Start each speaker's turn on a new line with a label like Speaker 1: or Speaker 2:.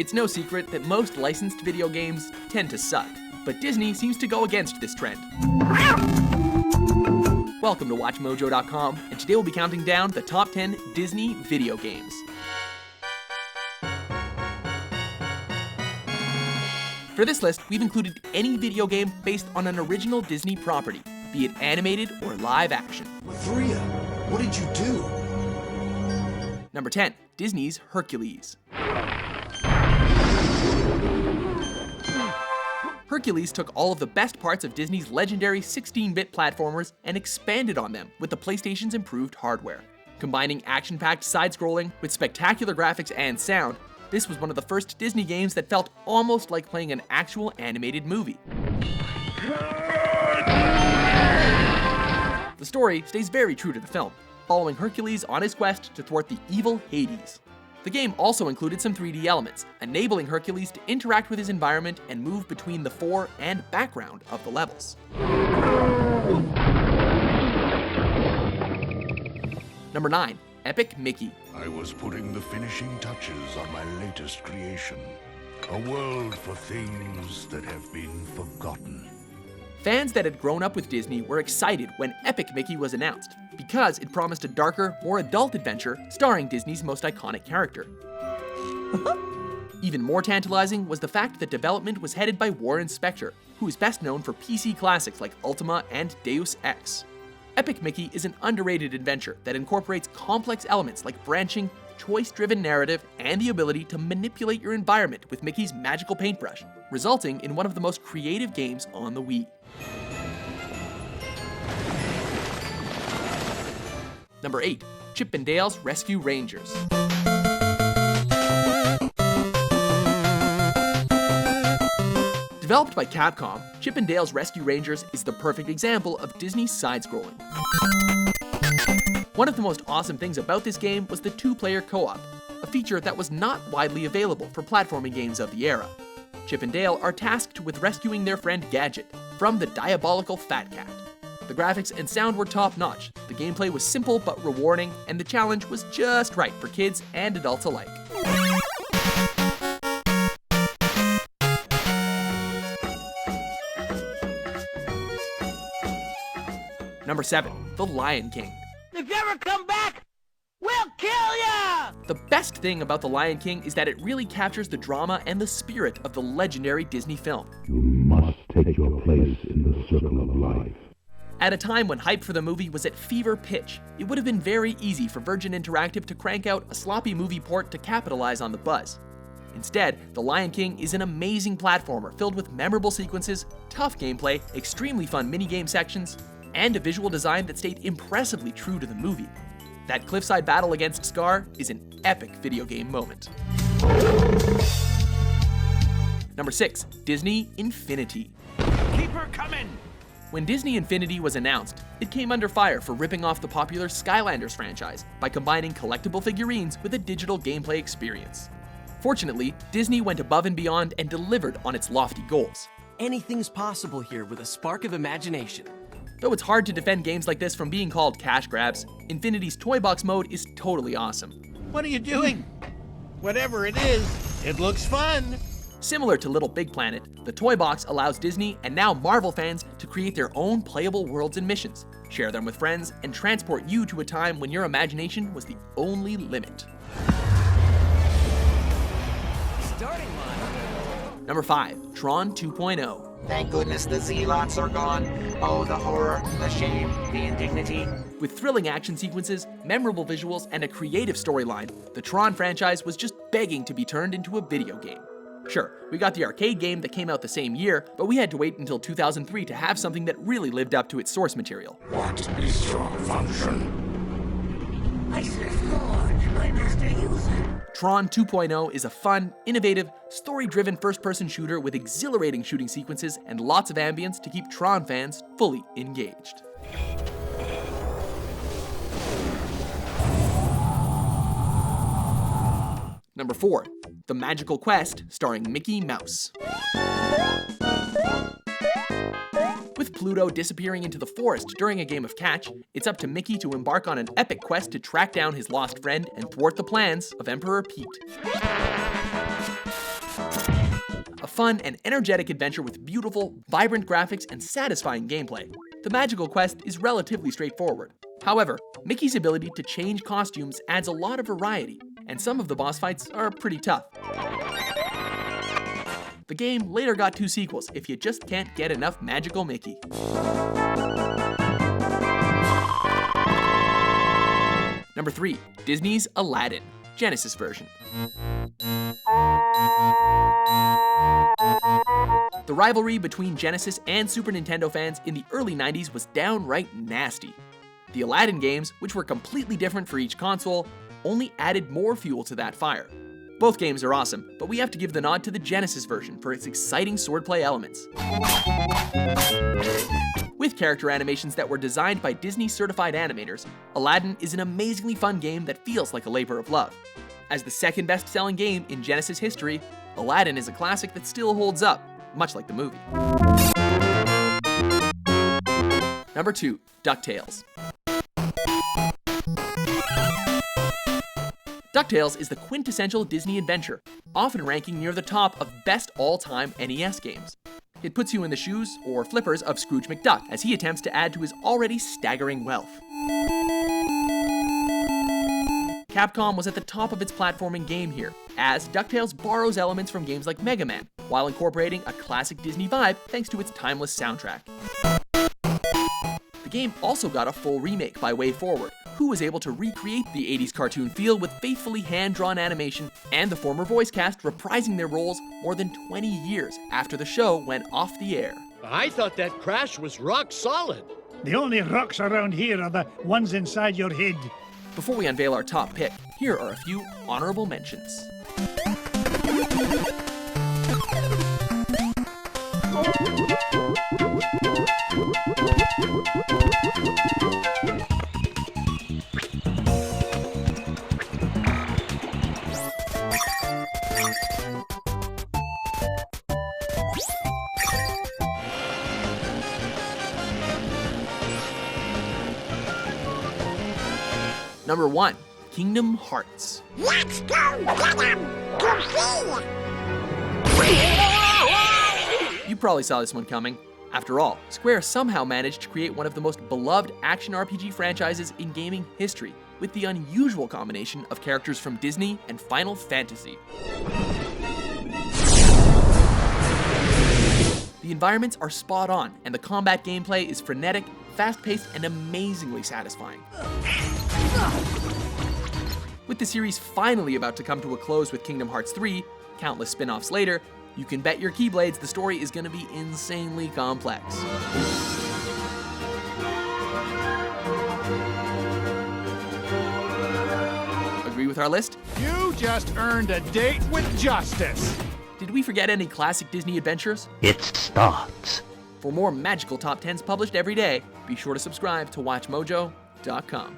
Speaker 1: It's no secret that most licensed video games tend to suck, but Disney seems to go against this trend. Welcome to WatchMojo.com, and today we'll be counting down the top 10 Disney video games. For this list, we've included any video game based on an original Disney property, be it animated or live action.
Speaker 2: Freya, what did you do?
Speaker 1: Number 10, Disney's Hercules. Hercules took all of the best parts of Disney's legendary 16-bit platformers and expanded on them with the PlayStation's improved hardware. Combining action-packed side-scrolling with spectacular graphics and sound, this was one of the first Disney games that felt almost like playing an actual animated movie. The story stays very true to the film, following Hercules on his quest to thwart the evil Hades. The game also included some 3D elements, enabling Hercules to interact with his environment and move between the fore and background of the levels. Number 9, Epic Mickey.
Speaker 3: I was putting the finishing touches on my latest creation. A world for things that have been forgotten.
Speaker 1: Fans that had grown up with Disney were excited when Epic Mickey was announced, because it promised a darker, more adult adventure starring Disney's most iconic character. Even more tantalizing was the fact that development was headed by Warren Spector, who is best known for PC classics like Ultima and Deus Ex. Epic Mickey is an underrated adventure that incorporates complex elements like branching, choice-driven narrative, and the ability to manipulate your environment with Mickey's magical paintbrush, resulting in one of the most creative games on the Wii. Number 8, Chippendales Rescue Rangers. Developed by Capcom, Chippendales Rescue Rangers is the perfect example of Disney's side-scrolling. One of the most awesome things about this game was the 2-player co-op, a feature that was not widely available for platforming games of the era. Chip and Dale are tasked with rescuing their friend Gadget from the diabolical Fat Cat. The graphics and sound were top-notch, the gameplay was simple but rewarding, and the challenge was just right for kids and adults alike. Number 7, The Lion King.
Speaker 4: If you ever come back, we'll kill ya!
Speaker 1: The best thing about The Lion King is that it really captures the drama and the spirit of the legendary Disney film.
Speaker 5: You must take your place in the circle of life.
Speaker 1: At a time when hype for the movie was at fever pitch, it would have been very easy for Virgin Interactive to crank out a sloppy movie port to capitalize on the buzz. Instead, The Lion King is an amazing platformer filled with memorable sequences, tough gameplay, extremely fun minigame sections, and a visual design that stayed impressively true to the movie. That cliffside battle against Scar is an epic video game moment. Number 6, Disney Infinity.
Speaker 4: Keep her coming!
Speaker 1: When Disney Infinity was announced, it came under fire for ripping off the popular Skylanders franchise by combining collectible figurines with a digital gameplay experience. Fortunately, Disney went above and beyond and delivered on its lofty goals.
Speaker 6: Anything's possible here with a spark of imagination.
Speaker 1: Though it's hard to defend games like this from being called cash grabs, Infinity's Toy Box mode is totally awesome.
Speaker 7: What are you doing? Whatever it is, it looks fun.
Speaker 1: Similar to Little Big Planet, the Toy Box allows Disney and now Marvel fans to create their own playable worlds and missions, share them with friends, and transport you to a time when your imagination was the only limit.
Speaker 6: Starting line.
Speaker 1: Number 5, Tron 2.0.
Speaker 8: Thank goodness the Zealots are gone. Oh, the horror, the shame, the indignity.
Speaker 1: With thrilling action sequences, memorable visuals, and a creative storyline, the Tron franchise was just begging to be turned into a video game. Sure, we got the arcade game that came out the same year, but we had to wait until 2003 to have something that really lived up to its source material.
Speaker 3: What is your function?
Speaker 4: I sniff Lord, my master user.
Speaker 1: Tron 2.0 is a fun, innovative, story-driven first-person shooter with exhilarating shooting sequences and lots of ambience to keep Tron fans fully engaged. Number 4, The Magical Quest, starring Mickey Mouse. With Pluto disappearing into the forest during a game of catch, it's up to Mickey to embark on an epic quest to track down his lost friend and thwart the plans of Emperor Pete. A fun and energetic adventure with beautiful, vibrant graphics and satisfying gameplay. The magical quest is relatively straightforward. However, Mickey's ability to change costumes adds a lot of variety, and some of the boss fights are pretty tough. The game later got 2 sequels if you just can't get enough magical Mickey. Number 3, Disney's Aladdin, Genesis version. The rivalry between Genesis and Super Nintendo fans in the early 90s was downright nasty. The Aladdin games, which were completely different for each console, only added more fuel to that fire. Both games are awesome, but we have to give the nod to the Genesis version for its exciting swordplay elements. With character animations that were designed by Disney-certified animators, Aladdin is an amazingly fun game that feels like a labor of love. As the second best-selling game in Genesis history, Aladdin is a classic that still holds up, much like the movie. Number 2, DuckTales. DuckTales is the quintessential Disney adventure, often ranking near the top of best all-time NES games. It puts you in the shoes or flippers of Scrooge McDuck as he attempts to add to his already staggering wealth. Capcom was at the top of its platforming game here, as DuckTales borrows elements from games like Mega Man, while incorporating a classic Disney vibe thanks to its timeless soundtrack. The game also got a full remake by WayForward, who was able to recreate the 80s cartoon feel with faithfully hand-drawn animation and the former voice cast reprising their roles more than 20 years after the show went off the air.
Speaker 7: I thought that crash was rock solid.
Speaker 9: The only rocks around here are the ones inside your head.
Speaker 1: Before we unveil our top pick, here are a few honorable mentions. Number 1, Kingdom Hearts.
Speaker 4: Let's go get him!
Speaker 1: You probably saw this one coming. After all, Square somehow managed to create one of the most beloved action RPG franchises in gaming history, with the unusual combination of characters from Disney and Final Fantasy. The environments are spot on, and the combat gameplay is frenetic, fast-paced, and amazingly satisfying. With the series finally about to come to a close with Kingdom Hearts 3, countless spin-offs later, you can bet your Keyblades the story is going to be insanely complex. Agree with our list?
Speaker 7: You just earned a date with justice.
Speaker 1: Did we forget any classic Disney adventures?
Speaker 5: It starts.
Speaker 1: For more magical top 10s published every day, be sure to subscribe to WatchMojo.com.